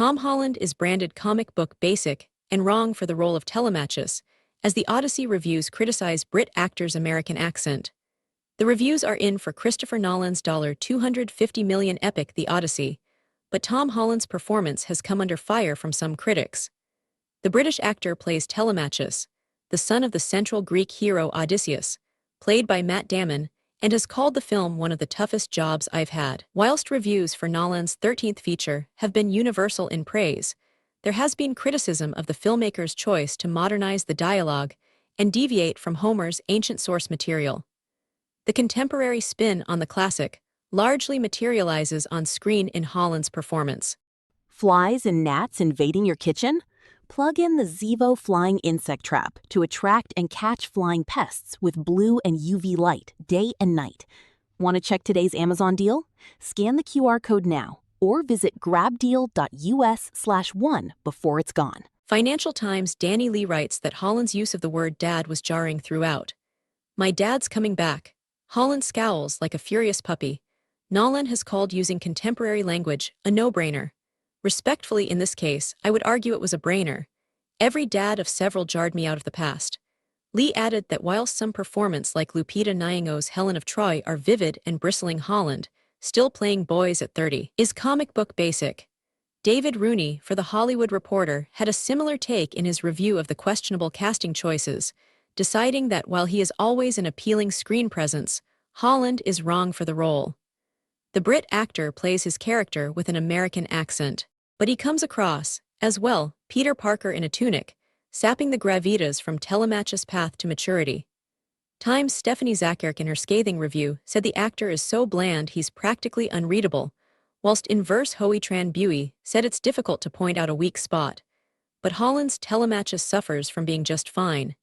Tom Holland is branded comic book basic and wrong for the role of Telemachus, as the Odyssey reviews criticize Brit actor's American accent. The reviews are in for Christopher Nolan's $250 million epic The Odyssey, but Tom Holland's performance has come under fire from some critics. The British actor plays Telemachus, the son of the central Greek hero Odysseus, played by Matt Damon, and has called the film one of the toughest jobs I've had. Whilst reviews for Nolan's 13th feature have been universal in praise, there has been criticism of the filmmaker's choice to modernize the dialogue and deviate from Homer's ancient source material. The contemporary spin on the classic largely materializes on screen in Holland's performance. Flies and gnats invading your kitchen? Plug in the Zevo flying insect trap to attract and catch flying pests with blue and UV light day and night. Want to check today's Amazon deal? Scan the QR code now or visit grabdeal.us/1 before it's gone. Financial Times' Danny Lee writes that Holland's use of the word dad was jarring throughout. "My dad's coming back." Holland scowls like a furious puppy. Nolan has called using contemporary language a no-brainer. Respectfully, in this case, I would argue it was a brainer. Every dad of several jarred me out of the past. Lee added that whilst some performance like Lupita Nyong'o's Helen of Troy are vivid and bristling, Holland, still playing boys at 30, is comic book basic. David Rooney, for The Hollywood Reporter, had a similar take in his review of the questionable casting choices, deciding that while he is always an appealing screen presence, Holland is wrong for the role. The Brit actor plays his character with an American accent, but he comes across, as well, Peter Parker in a tunic, sapping the gravitas from Telemachus' path to maturity. Times' Stephanie Zacharek in her scathing review said the actor is so bland he's practically unreadable, whilst Inverse Hoey Tran Bui said it's difficult to point out a weak spot. But Holland's Telemachus suffers from being just fine.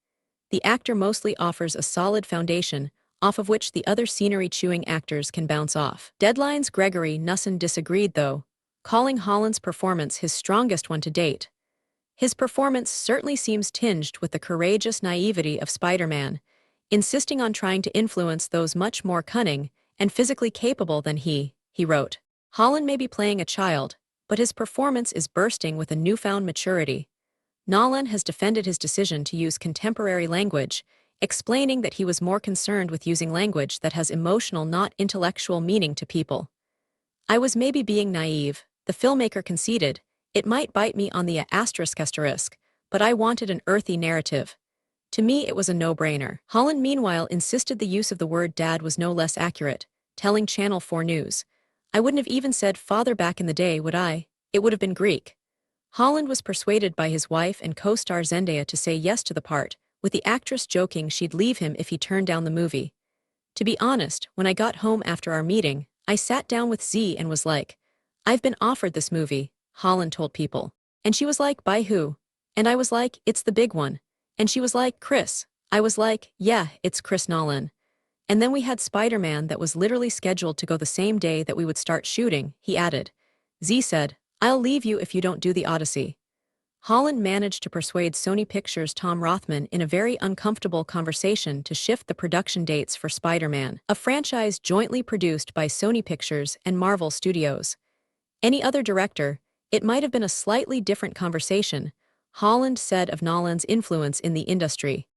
The actor mostly offers a solid foundation, off of which the other scenery-chewing actors can bounce off. Deadline's Gregory Nussin disagreed, though, calling Holland's performance his strongest one to date. His performance certainly seems tinged with the courageous naivety of Spider-Man, insisting on trying to influence those much more cunning and physically capable than he wrote. Holland may be playing a child, but his performance is bursting with a newfound maturity. Nolan has defended his decision to use contemporary language, explaining that he was more concerned with using language that has emotional, not intellectual meaning to people. "I was maybe being naive," the filmmaker conceded. "It might bite me on the asterisk, but I wanted an earthy narrative. To me, it was a no-brainer." Holland, meanwhile, insisted the use of the word dad was no less accurate, telling Channel 4 News, "I wouldn't have even said father back in the day, would I? It would have been Greek." Holland was persuaded by his wife and co-star Zendaya to say yes to the part, with the actress joking she'd leave him if he turned down the movie. "To be honest, when I got home after our meeting, I sat down with Z and was like, I've been offered this movie," Holland told People. "And she was like, by who? And I was like, it's the big one. And she was like, Chris. I was like, yeah, it's Chris Nolan. And then we had Spider-Man that was literally scheduled to go the same day that we would start shooting," he added. Z said, "I'll leave you if you don't do the Odyssey." Holland managed to persuade Sony Pictures' Tom Rothman in a very uncomfortable conversation to shift the production dates for Spider-Man, a franchise jointly produced by Sony Pictures and Marvel Studios. Any other director, it might have been a slightly different conversation, Holland said of Nolan's influence in the industry.